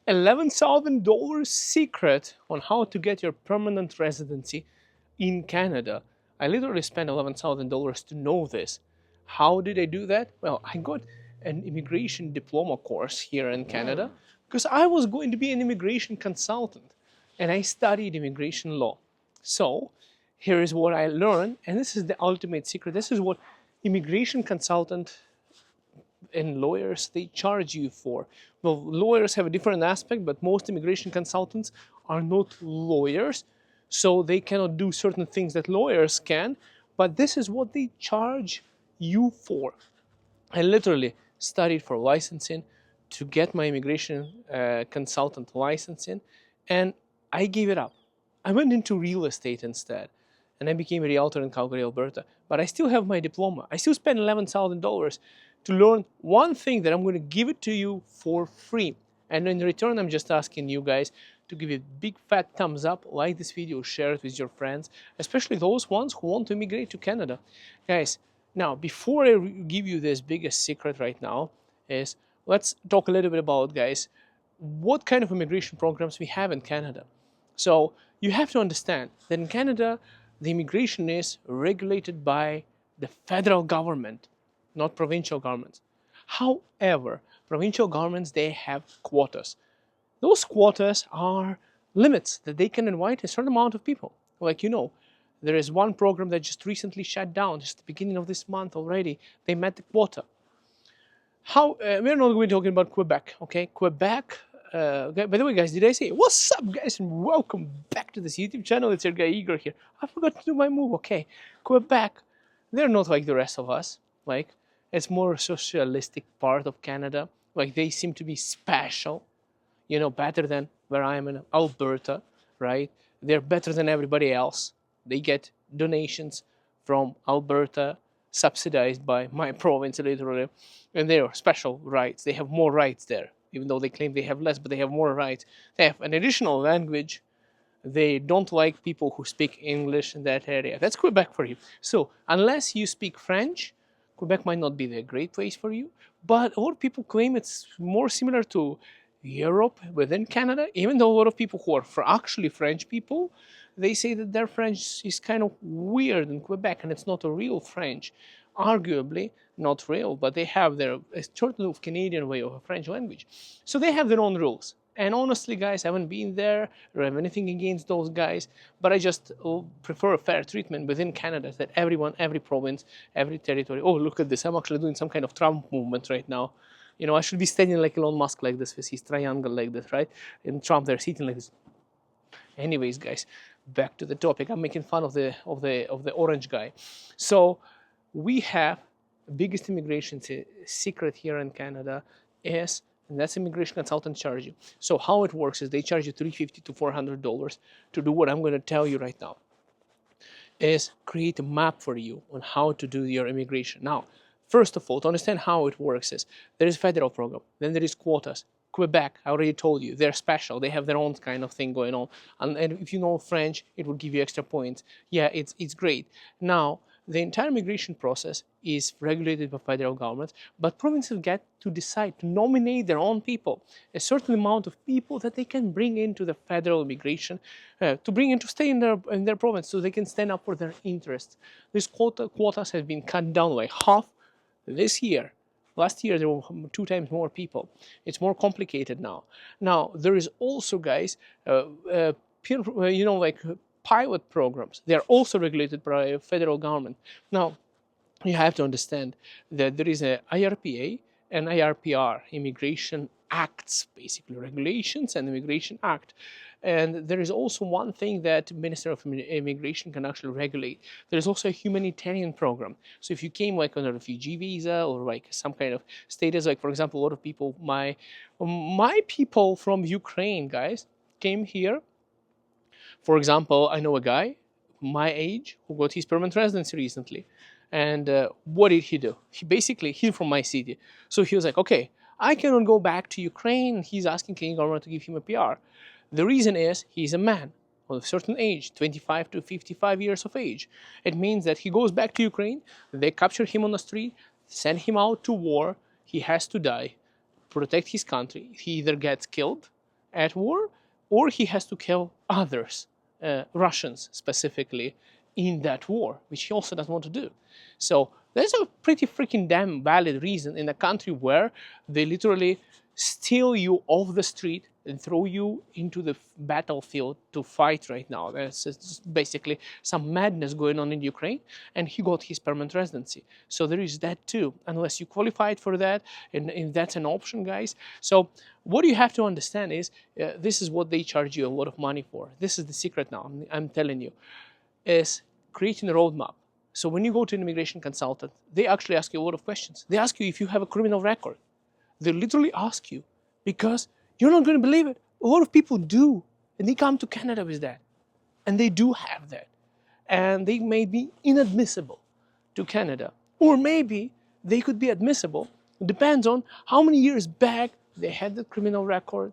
$11,000 secret on how to get your permanent residency in Canada. I literally spent $11,000 to know this. How did I do that? Well, I got an immigration diploma course here in Canada because I was going to be an immigration consultant and I studied immigration law. So, here is what I learned, and this is the ultimate secret. This is what immigration consultant and lawyers they charge you for. Well, lawyers have a different aspect, but most immigration consultants are not lawyers, so they cannot do certain things that lawyers can, but this is what they charge you for. I literally studied for licensing to get my immigration consultant licensing, and I gave it up. I went into real estate instead, and I became a realtor in Calgary, Alberta. But I still have my diploma. I still spent $11,000 to learn one thing that I'm going to give it to you for free. And in return, I'm just asking you guys to give it a big fat thumbs up, like this video, share it with your friends, especially those ones who want to immigrate to Canada. Guys, now, before I give you this biggest secret right now, is let's talk a little bit about, guys, what kind of immigration programs we have in Canada. So you have to understand that in Canada, the immigration is regulated by the federal government, not provincial governments. However, provincial governments, they have quotas. Those quotas are limits that they can invite a certain amount of people. Like, there is one program that just recently shut down, just the beginning of this month already. They met the quota. We're not going to be talking about Quebec, okay? Quebec, okay, by the way, guys, did I say, what's up, guys, and welcome back to this YouTube channel. It's your guy Igor here. I forgot to do my move, okay? Quebec, they're not like the rest of us. Like, it's more socialistic part of Canada. Like, they seem to be special, better than where I am in Alberta, right? They're better than everybody else. They get donations from Alberta, subsidized by my province, literally, and they are special rights. They have more rights there, even though they claim they have less, but they have more rights. They have an additional language. They don't like people who speak English in that area. That's Quebec for you. So unless you speak French, Quebec might not be the great place for you, but a lot of people claim it's more similar to Europe within Canada, even though a lot of people who are actually French people, they say that their French is kind of weird in Quebec and it's not a real French. Arguably not real, but they have a sort of Canadian way of a French language. So they have their own rules. And honestly, guys, I haven't been there or have anything against those guys, but I just prefer a fair treatment within Canada that everyone, every province, every territory. Oh, look at this. I'm actually doing some kind of Trump movement right now. I should be standing like Elon Musk like this with his triangle like this, right? And Trump, they're sitting like this. Anyways, guys, back to the topic. I'm making fun of the orange guy. So we have the biggest immigration secret here in Canada is, and that's immigration consultant charge you. So how it works is they charge you $350 to $400 to do what I'm going to tell you right now. Is create a map for you on how to do your immigration. Now, first of all, to understand how it works is there is a federal program, then there is quotas. Quebec, I already told you, they're special. They have their own kind of thing going on. And if you know French, it will give you extra points. Yeah, it's great. Now, the entire immigration process is regulated by federal government, but provinces get to decide to nominate their own people, a certain amount of people that they can bring into the federal immigration, to stay in their province, so they can stand up for their interests. These quotas have been cut down by half this year. Last year there were 2 times more people. It's more complicated now. Now there is also, guys, like pilot programs. They are also regulated by federal government. Now you have to understand that there is a IRPA and IRPR, Immigration Acts, basically regulations and Immigration Act. And there is also one thing that Minister of Immigration can actually regulate. There is also a humanitarian program. So if you came like on a refugee visa or like some kind of status, like for example, a lot of people, my people from Ukraine, guys, came here. For example, I know a guy my age who got his permanent residency recently. And what did he do? He's from my city. So he was like, okay, I cannot go back to Ukraine. He's asking Canadian government to give him a PR. The reason is he's a man of a certain age, 25 to 55 years of age. It means that he goes back to Ukraine, they capture him on the street, send him out to war, he has to die, protect his country. He either gets killed at war, or he has to kill others, Russians specifically, in that war, which he also doesn't want to do. So there's a pretty freaking damn valid reason in a country where they literally steal you off the street and throw you into the battlefield to fight right now. There's basically some madness going on in Ukraine, and he got his permanent residency. So there is that too, unless you qualified for that, and that's an option, guys. So what you have to understand is this is what they charge you a lot of money for. This is the secret now, I'm telling you, is creating a roadmap. So when you go to an immigration consultant, they actually ask you a lot of questions. They ask you if you have a criminal record. They literally ask you because you're not going to believe it. A lot of people do, and they come to Canada with that, and they do have that, and they may be inadmissible to Canada, or maybe they could be admissible. It depends on how many years back they had the criminal record,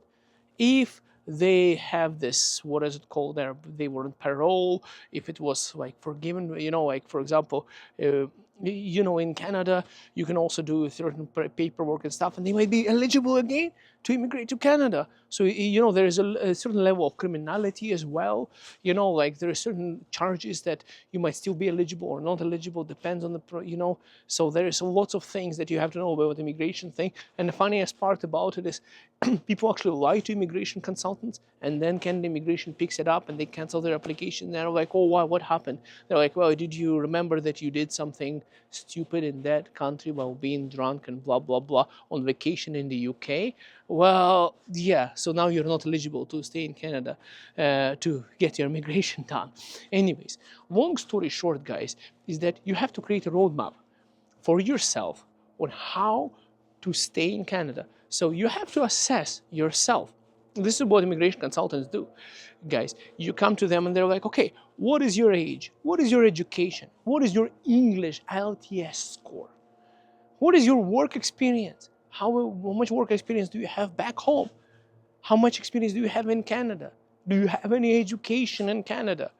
if they have this, what is it called there, they were on parole, if it was like forgiven, like for example, in Canada, you can also do certain paperwork and stuff, and they might be eligible again to immigrate to Canada. So, there is a certain level of criminality as well. Like there are certain charges that you might still be eligible or not eligible, depends on the, so there is lots of things that you have to know about the immigration thing. And the funniest part about it is people actually lie to immigration consultants, and then Canada Immigration picks it up and they cancel their application. They're like, oh, wow, what happened? They're like, well, did you remember that you did something stupid in that country while being drunk and blah, blah, blah on vacation in the UK? Well, yeah, so now you're not eligible to stay in Canada to get your immigration done. Anyways, long story short, guys, is that you have to create a roadmap for yourself on how to stay in Canada. So you have to assess yourself. This is what immigration consultants do, guys. You come to them and they're like, okay, what is your age? What is your education? What is your English IELTS score? What is your work experience? How much work experience do you have back home? How much experience do you have in Canada? Do you have any education in Canada?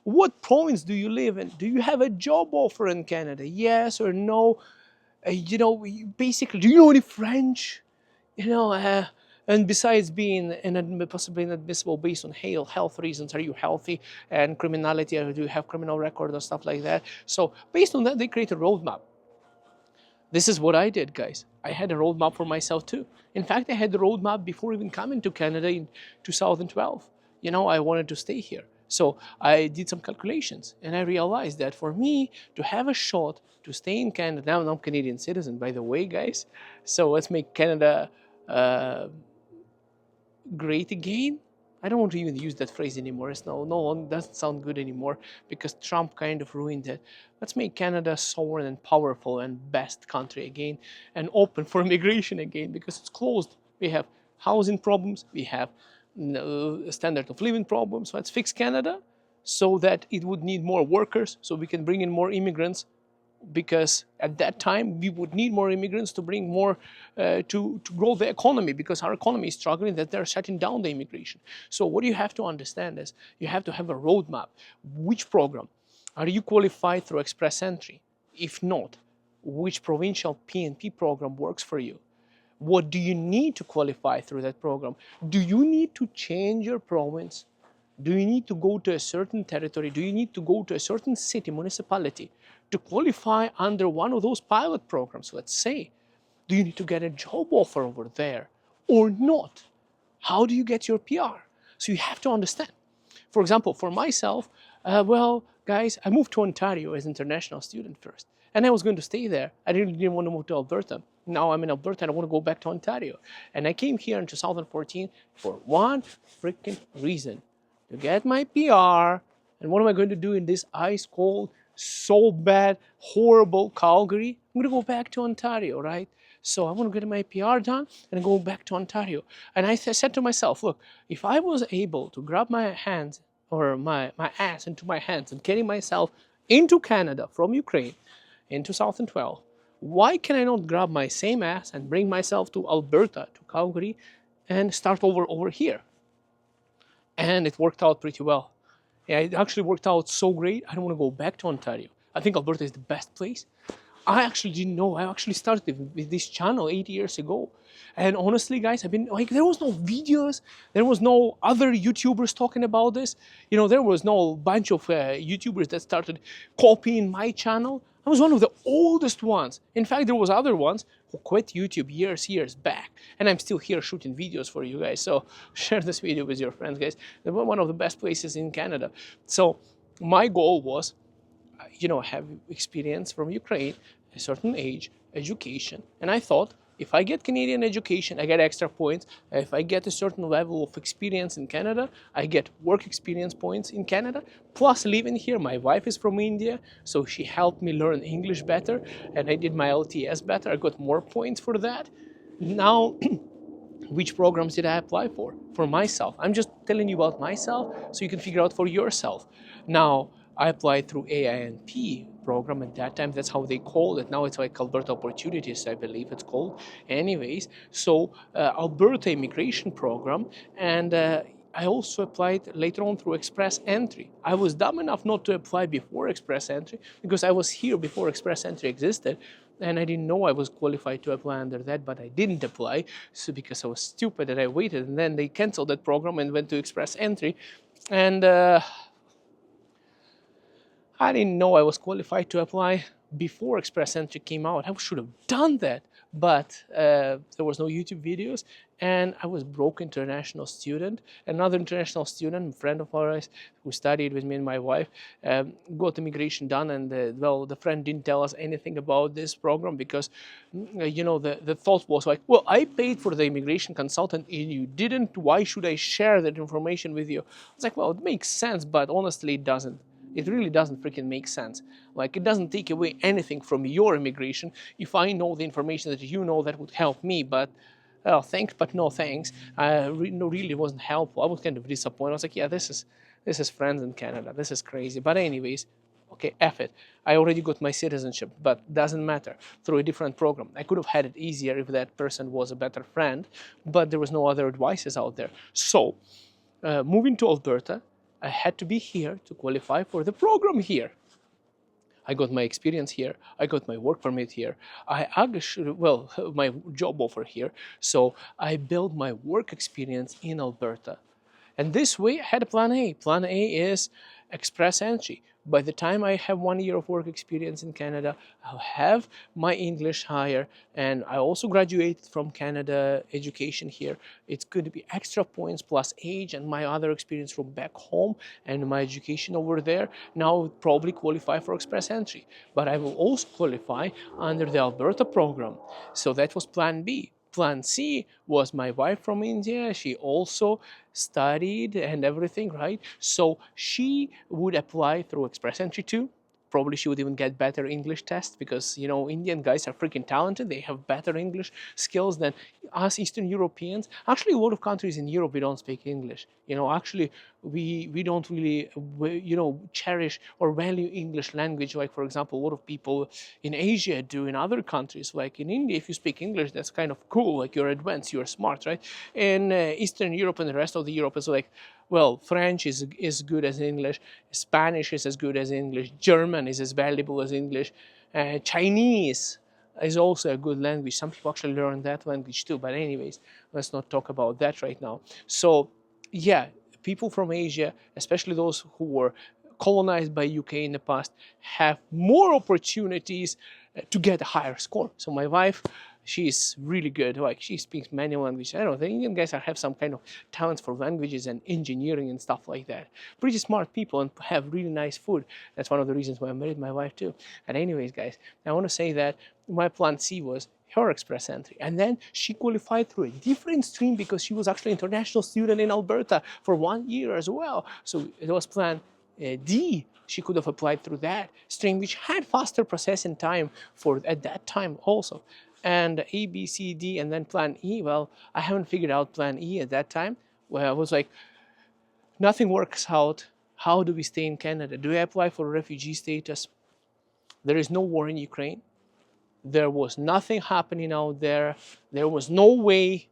What province do you live in? Do you have a job offer in Canada? Yes or no? Basically, do you know any French? And besides being possibly inadmissible based on health reasons, are you healthy? And criminality, or do you have criminal record or stuff like that? So based on that, they create a roadmap. This is what I did, guys. I had a roadmap for myself too. In fact, I had the roadmap before even coming to Canada in 2012. I wanted to stay here. So I did some calculations, and I realized that for me to have a shot to stay in Canada, now I'm a Canadian citizen, by the way, guys. So let's make Canada great again. I don't want to even use that phrase anymore. It's no, doesn't sound good anymore because Trump kind of ruined it. Let's make Canada sovereign and powerful and best country again, and open for immigration again, because it's closed. We have housing problems, we have standard of living problems. Let's fix Canada so that it would need more workers, so we can bring in more immigrants, because at that time we would need more immigrants to bring more to grow the economy, because our economy is struggling, that they're shutting down the immigration. So what you have to understand is you have to have a roadmap. Which program? Are you qualified through express entry? If not, which provincial PNP program works for you? What do you need to qualify through that program? Do you need to change your province? Do you need to go to a certain territory? Do you need to go to a certain city, municipality to qualify under one of those pilot programs, let's say? Do you need to get a job offer over there or not? How do you get your PR? So you have to understand. For example, for myself, guys, I moved to Ontario as an international student first, and I was going to stay there. I really didn't want to move to Alberta. Now I'm in Alberta and I want to go back to Ontario. And I came here in 2014 for one freaking reason: to get my PR. And what am I going to do in this ice cold, so bad, horrible Calgary? I'm going to go back to Ontario, right? So I want to get my PR done and go back to Ontario. And I said to myself, look, if I was able to grab my hands or my ass into my hands and carry myself into Canada from Ukraine in 2012, why can I not grab my same ass and bring myself to Alberta, to Calgary, and start over here? And it worked out pretty well. Yeah, it actually worked out so great, I don't want to go back to Ontario. I think Alberta is the best place. I actually didn't know. I actually started with this channel 8 years ago. And honestly, guys, I've been like, there was no videos, there was no other YouTubers talking about this. There was no bunch of YouTubers that started copying my channel. I was one of the oldest ones. In fact, there was other ones who quit YouTube years back. And I'm still here shooting videos for you guys. So share this video with your friends, guys. They're one of the best places in Canada. So my goal was have experience from Ukraine, a certain age, education. And I thought, if I get Canadian education, I get extra points. If I get a certain level of experience in Canada, I get work experience points in Canada. Plus, living here, my wife is from India, so she helped me learn English better, and I did my LTS better. I got more points for that. Now, which programs did I apply for? For myself. I'm just telling you about myself so you can figure out for yourself. Now, I applied through AINP program at that time. That's how they called it. Now it's like Alberta Opportunities, I believe it's called. Anyways, so Alberta Immigration Program, and I also applied later on through Express Entry. I was dumb enough not to apply before Express Entry because I was here before Express Entry existed, and I didn't know I was qualified to apply under that, but I didn't apply, so because I was stupid and I waited, and then they canceled that program and went to Express Entry, and I didn't know I was qualified to apply before Express Entry came out. I should have done that, but there was no YouTube videos, and I was broke international student. Another international student, a friend of ours who studied with me and my wife, got immigration done, and the friend didn't tell us anything about this program because, the thought was like, well, I paid for the immigration consultant and you didn't. Why should I share that information with you? It's like, well, it makes sense, but honestly, it doesn't. It really doesn't freaking make sense. Like, it doesn't take away anything from your immigration. If I know the information that you know, that would help me, but well, thanks, but no thanks. Really wasn't helpful. I was kind of disappointed. I was like, yeah, this is friends in Canada. This is crazy. But anyways, okay, F it. I already got my citizenship, but doesn't matter. Through a different program. I could have had it easier if that person was a better friend, but there was no other advices out there. So, moving to Alberta, I had to be here to qualify for the program here. I got my experience here. I got my work permit here. I actually, well, my job offer here. So I built my work experience in Alberta. And this way I had a plan A. Plan A is Express Entry. By the time I have 1 year of work experience in Canada, I'll have my English higher, and I also graduated from Canada education here. It's going to be extra points plus age and my other experience from back home and my education over there. Now I would probably qualify for Express Entry, but I will also qualify under the Alberta program. So that was plan B. Plan C was my wife from India. She also studied and everything, right? So she would apply through Express Entry too. Probably she would even get better English test because, Indian guys are freaking talented. They have better English skills than us Eastern Europeans. Actually, a lot of countries in Europe, we don't speak English. Actually, we don't really, cherish or value English language. Like, for example, a lot of people in Asia do in other countries. Like in India, if you speak English, that's kind of cool. Like, you're advanced, you're smart, right? In Eastern Europe and the rest of the Europe is like, well, French is as good as English, Spanish is as good as English, German is as valuable as English, Chinese is also a good language. Some people actually learn that language too. But anyways, let's not talk about that right now. So yeah, people from Asia, especially those who were colonized by UK in the past, have more opportunities to get a higher score. So my wife, she's really good. Like, she speaks many languages. I don't know, the Indian guys have some kind of talents for languages and engineering and stuff like that. Pretty smart people and have really nice food. That's one of the reasons why I married my wife too. And anyways, guys, I want to say that my plan C was her Express Entry, and then she qualified through a different stream because she was actually an international student in Alberta for 1 year as well. So it was plan D. She could have applied through that stream, which had faster processing time for at that time also. And A, B, C, D, and then plan E. Well, I haven't figured out plan E at that time. Where I was like, nothing works out. How do we stay in Canada? Do I apply for refugee status? There is no war in Ukraine. There was nothing happening out there. There was no way,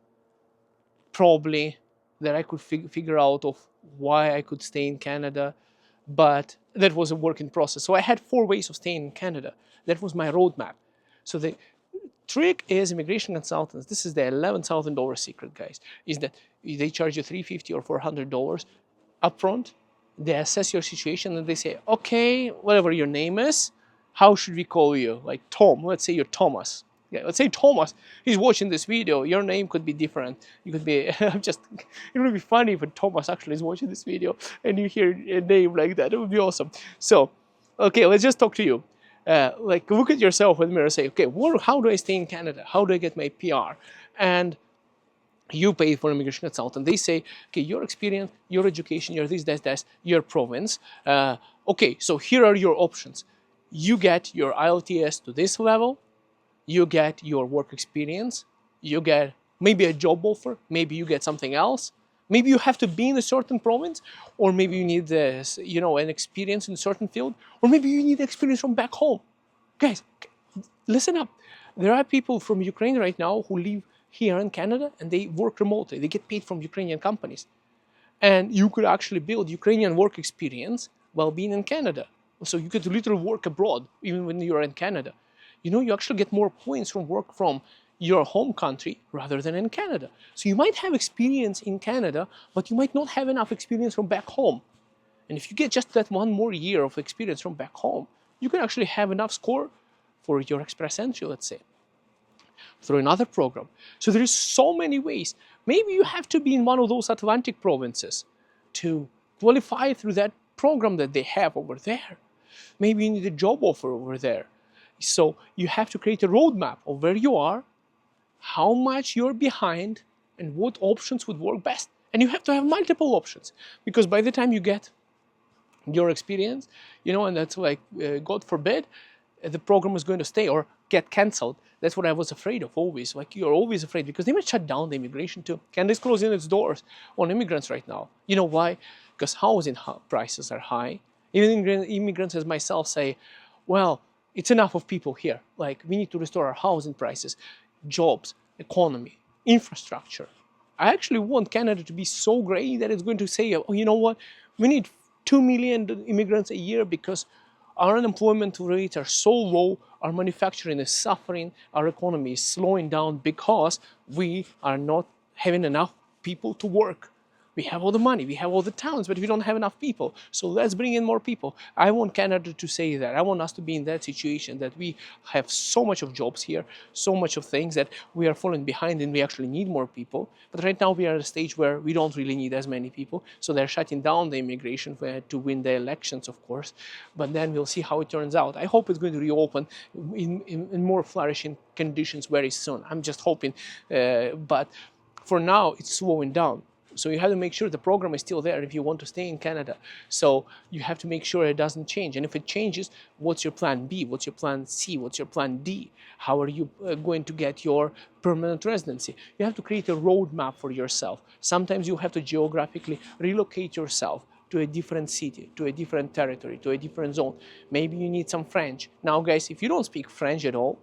probably, that I could figure out of why I could stay in Canada. but that was a work in process. So I had 4 ways of staying in Canada. That was my roadmap. So the trick is immigration consultants. This is the $11,000 secret, guys. Is that they charge you $350 or $400 upfront. They assess your situation and they say, okay, whatever your name is, how should we call you? Like Tom. Let's say you're Thomas. Yeah, let's say Thomas. He's watching this video. Your name could be different. You could be just. It would be funny if Thomas actually is watching this video and you hear a name like that. It would be awesome. So, okay, let's just talk to you. Like look at yourself in the mirror and say, okay, how do I stay in Canada? How do I get my PR? And you pay for an immigration consultant. They say, okay, your experience, your education, your this, that, your province. Okay, so here are your options. You get your IELTS to this level. You get your work experience. You get maybe a job offer. Maybe you get something else. Maybe you have to be in a certain province, or maybe you need this, an experience in a certain field, or maybe you need experience from back home. Guys, listen up. There are people from Ukraine right now who live here in Canada and they work remotely. They get paid from Ukrainian companies. And you could actually build Ukrainian work experience while being in Canada. So you could literally work abroad even when you're in Canada. You actually get more points from work from your home country rather than in Canada. So you might have experience in Canada, but you might not have enough experience from back home. And if you get just that one more year of experience from back home, you can actually have enough score for your express entry, let's say, through another program. So there is so many ways. Maybe you have to be in one of those Atlantic provinces to qualify through that program that they have over there. Maybe you need a job offer over there. So you have to create a roadmap of where you are, how much you're behind, and what options would work best. And you have to have multiple options, because by the time you get your experience, and that's like, God forbid, the program is going to stay or get cancelled. That's what I was afraid of always. Like, you're always afraid because they might shut down the immigration too. Canada's closing its doors on immigrants right now. You know why? Because housing prices are high. Even immigrants as myself say, well, it's enough of people here. Like, we need to restore our housing prices, jobs, economy, infrastructure. I actually want Canada to be so great that it's going to say, oh, you know what? We need 2 million immigrants a year because our unemployment rates are so low, our manufacturing is suffering, our economy is slowing down because we are not having enough people to work. We have all the money, we have all the talents, but we don't have enough people. So let's bring in more people. I want Canada to say that. I want us to be in that situation that we have so much of jobs here, so much of things that we are falling behind and we actually need more people. But right now we are at a stage where we don't really need as many people. So they're shutting down the immigration to win the elections, of course. But then we'll see how it turns out. I hope it's going to reopen in more flourishing conditions very soon. I'm just hoping. But for now, it's slowing down. So you have to make sure the program is still there if you want to stay in Canada. So you have to make sure it doesn't change. And if it changes, what's your plan B? What's your plan C? What's your plan D? How are you going to get your permanent residency? You have to create a roadmap for yourself. Sometimes you have to geographically relocate yourself to a different city, to a different territory, to a different zone. Maybe you need some French. Now, guys, if you don't speak French at all,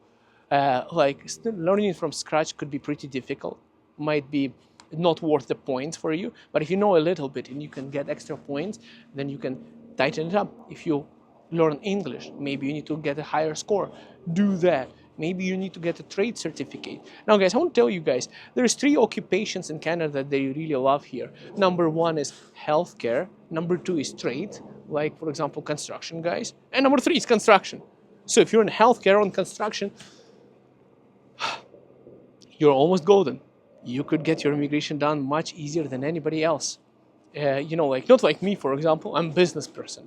learning from scratch could be pretty difficult. Might be not worth the points for you, but if you know a little bit and you can get extra points, then you can tighten it up. If you learn English, maybe you need to get a higher score. Do that. Maybe you need to get a trade certificate. Now, guys, I want to tell you guys, there's 3 occupations in Canada that they really love here. Number 1 is healthcare. Number 2 is trade, like, for example, construction, guys. And number 3 is construction. So if you're in healthcare or in construction, you're almost golden. You could get your immigration done much easier than anybody else. Not like me, for example. I'm a business person,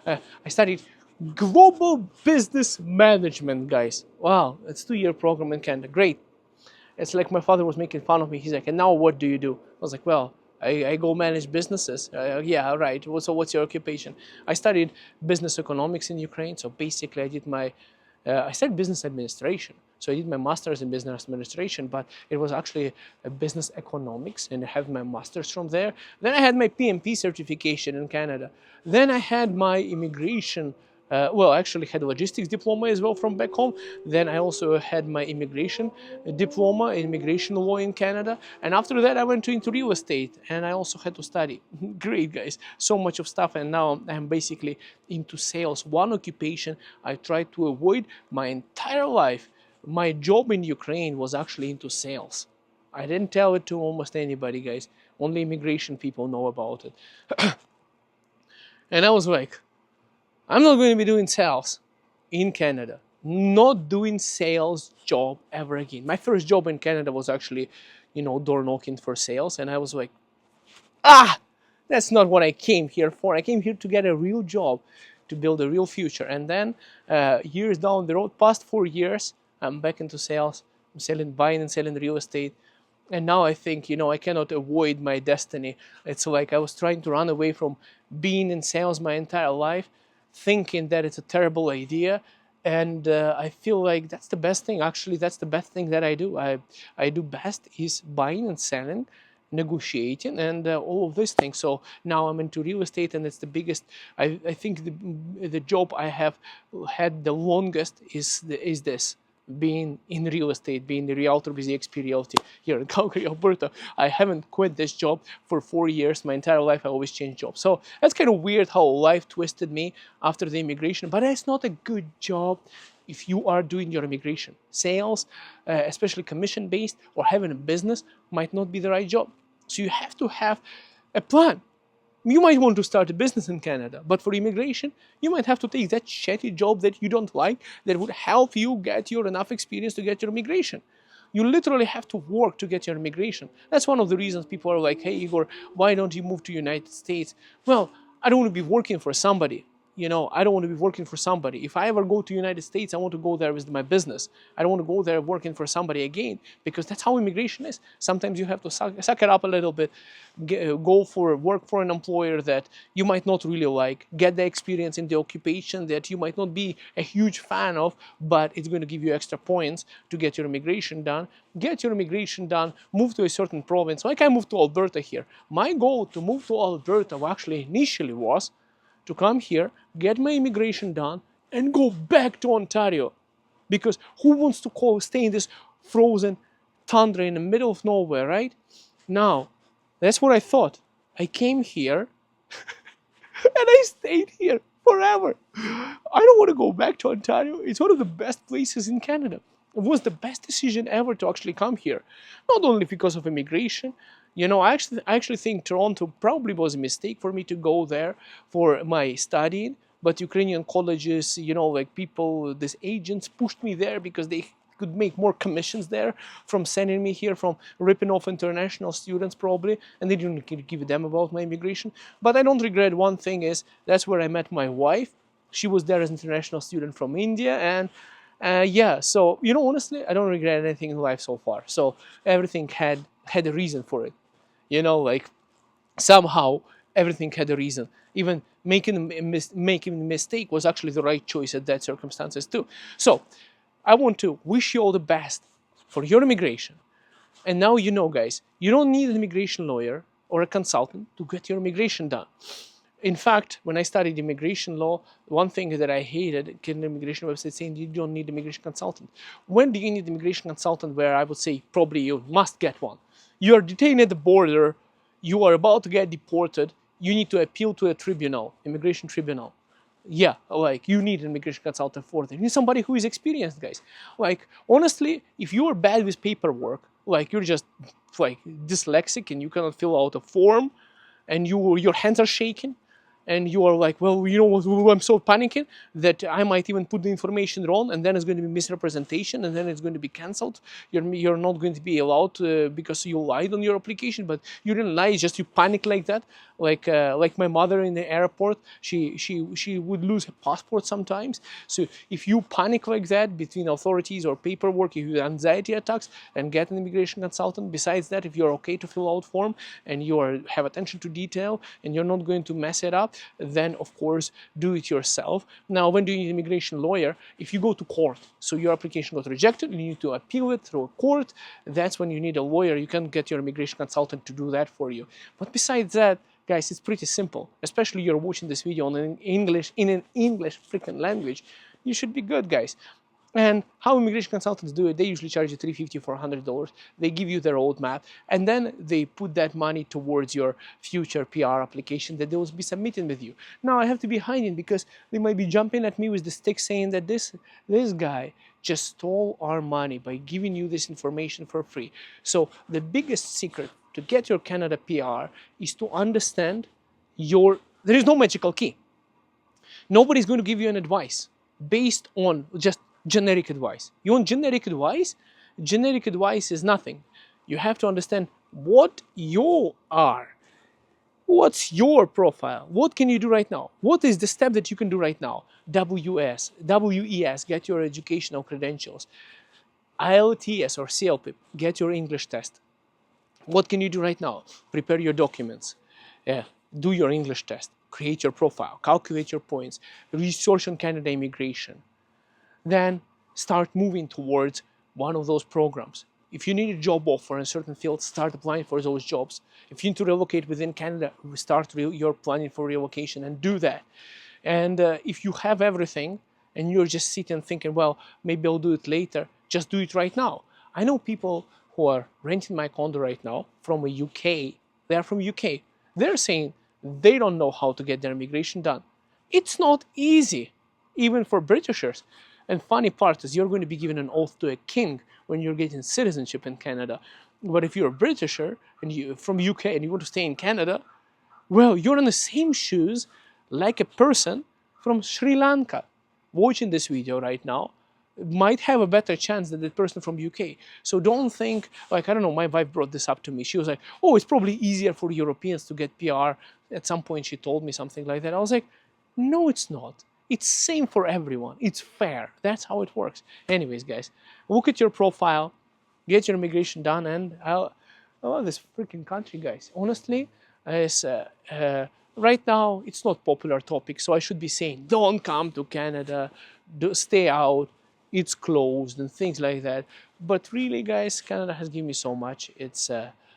I studied global business management, guys. Wow, it's a 2-year program in Canada. Great. It's like my father was making fun of me. He's like, and now what do you do? I was like, well, I go manage businesses. Yeah, right. So what's your occupation? I studied business economics in Ukraine. So basically I studied business administration. So I did my master's in business administration, but it was actually a business economics, and I have my master's from there. Then I had my PMP certification in Canada. Then I had my immigration Well, I actually had a logistics diploma as well from back home. Then I also had my immigration diploma in immigration law in Canada. And after that, I went into real estate, and I also had to study. Great, guys. So much of stuff. And now I'm basically into sales. One occupation I tried to avoid my entire life. My job in Ukraine was actually into sales. I didn't tell it to almost anybody, guys. Only immigration people know about it. And I was like, I'm not going to be doing sales in Canada. Not doing sales job ever again. My first job in Canada was actually, door knocking for sales. And I was like, ah, that's not what I came here for. I came here to get a real job, to build a real future. And then years down the road, past 4 years, I'm back into sales. I'm buying and selling real estate. And now I think, I cannot avoid my destiny. It's like I was trying to run away from being in sales my entire life, thinking that it's a terrible idea. And I feel like that's the best thing. Actually, that's the best thing that I do. I do best is buying and selling, negotiating, and all of these things. So now I'm into real estate, and it's the biggest. I think the job I have had the longest is this, being in real estate, being the realtor with the XP Realty here in Calgary, Alberta. I haven't quit this job for 4 years. My entire life I always change jobs. So that's kind of weird how life twisted me after the immigration, but it's not a good job if you are doing your immigration. Sales, especially commission-based or having a business, might not be the right job. So you have to have a plan. You might want to start a business in Canada, but for immigration, you might have to take that shitty job that you don't like that would help you get your enough experience to get your immigration. You literally have to work to get your immigration. That's one of the reasons people are like, hey, Igor, why don't you move to United States? Well, I don't want to be working for somebody. I don't want to be working for somebody. If I ever go to United States, I want to go there with my business. I don't want to go there working for somebody again, because that's how immigration is. Sometimes you have to suck it up a little bit, go for work for an employer that you might not really like, get the experience in the occupation that you might not be a huge fan of, but it's going to give you extra points to get your immigration done. Get your immigration done, move to a certain province. Like I moved to Alberta here. My goal to move to Alberta actually initially was to come here, get my immigration done, and go back to Ontario. Because who wants to stay in this frozen tundra in the middle of nowhere, right? Now, that's what I thought. I came here and I stayed here forever. I don't want to go back to Ontario. It's one of the best places in Canada. It was the best decision ever to actually come here. Not only because of immigration. I actually think Toronto probably was a mistake for me to go there for my studying. But Ukrainian colleges, like people, these agents pushed me there because they could make more commissions there from sending me here, from ripping off international students probably, and they didn't give a damn about my immigration. But I don't regret one thing, is that's where I met my wife. She was there as an international student from India, and yeah, so honestly, I don't regret anything in life so far. So everything had a reason for it. Like somehow everything had a reason. Even making a mistake was actually the right choice at that circumstances too. So I want to wish you all the best for your immigration. And now guys, you don't need an immigration lawyer or a consultant to get your immigration done. In fact, when I studied immigration law, one thing that I hated, getting an immigration website saying you don't need an immigration consultant. When do you need an immigration consultant? Where I would say probably you must get one. You are detained at the border, you are about to get deported, you need to appeal to a tribunal, immigration tribunal. Yeah, like you need an immigration consultant for that. You need somebody who is experienced, guys. Like honestly, if you are bad with paperwork, like you're just like dyslexic and you cannot fill out a form, and your hands are shaking, and you are like, well, what, I'm so panicking that I might even put the information wrong, and then it's going to be misrepresentation, and then it's going to be cancelled. You're not going to be allowed because you lied on your application, but you didn't lie, it's just you panic like that. Like my mother in the airport, she would lose her passport sometimes. So if you panic like that between authorities or paperwork, if you have anxiety attacks, and get an immigration consultant. Besides that, if you're okay to fill out form and you have attention to detail and you're not going to mess it up, then of course do it yourself. Now, when do you need an immigration lawyer? If you go to court, so your application got rejected, you need to appeal it through a court, that's when you need a lawyer. You can get your immigration consultant to do that for you. But besides that, Guys, it's pretty simple. Especially you're watching this video in an English freaking language. You should be good, guys. And how immigration consultants do it, they usually charge you $350, $400. They give you their roadmap, and then they put that money towards your future PR application that they will be submitting with you. Now I have to be hiding because they might be jumping at me with the stick saying that this guy just stole our money by giving you this information for free. So the biggest secret to get your Canada PR is to understand there is no magical key. Nobody's going to give you an advice based on just generic advice. You want generic advice? Generic advice is nothing. You have to understand what you are. What's your profile? What can you do right now? What is the step that you can do right now? WES, get your educational credentials. IELTS or CLP, get your English test. What can you do right now? Prepare your documents. Do your English test. Create your profile. Calculate your points. Research on Canada immigration. Then start moving towards one of those programs. If you need a job offer in a certain field, start applying for those jobs. If you need to relocate within Canada, start your planning for relocation and do that. And if you have everything and you're just sitting thinking, well, maybe I'll do it later, just do it right now. I know people who are renting my condo right now from the UK. They are from UK. They're saying they don't know how to get their immigration done. It's not easy, even for Britishers. And funny part is you're going to be given an oath to a king when you're getting citizenship in Canada. But if you're a Britisher and you're from UK and you want to stay in Canada, well, you're in the same shoes like a person from Sri Lanka watching this video right now might have a better chance than the person from UK. So don't think, like, I don't know, my wife brought this up to me. She was like, oh, it's probably easier for Europeans to get PR. At some point she told me something like that. I was like, no, it's not. It's same for everyone. It's fair. That's how it works. Anyways, guys, look at your profile, get your immigration done, and I love this freaking country, guys. Honestly, right now it's not popular topic, so I should be saying don't come to Canada, stay out, it's closed and things like that. But really, guys, Canada has given me so much. It's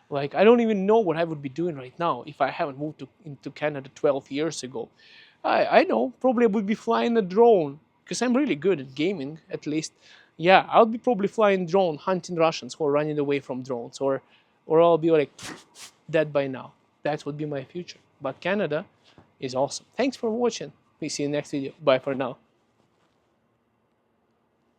like I don't even know what I would be doing right now if I haven't moved into Canada 12 years ago. I know, probably I would be flying a drone because I'm really good at gaming, at least. Yeah, I'll be probably flying drone, hunting Russians who are running away from drones, or I'll be like dead by now. That would be my future. But Canada is awesome. Thanks for watching. We see you next video. Bye for now.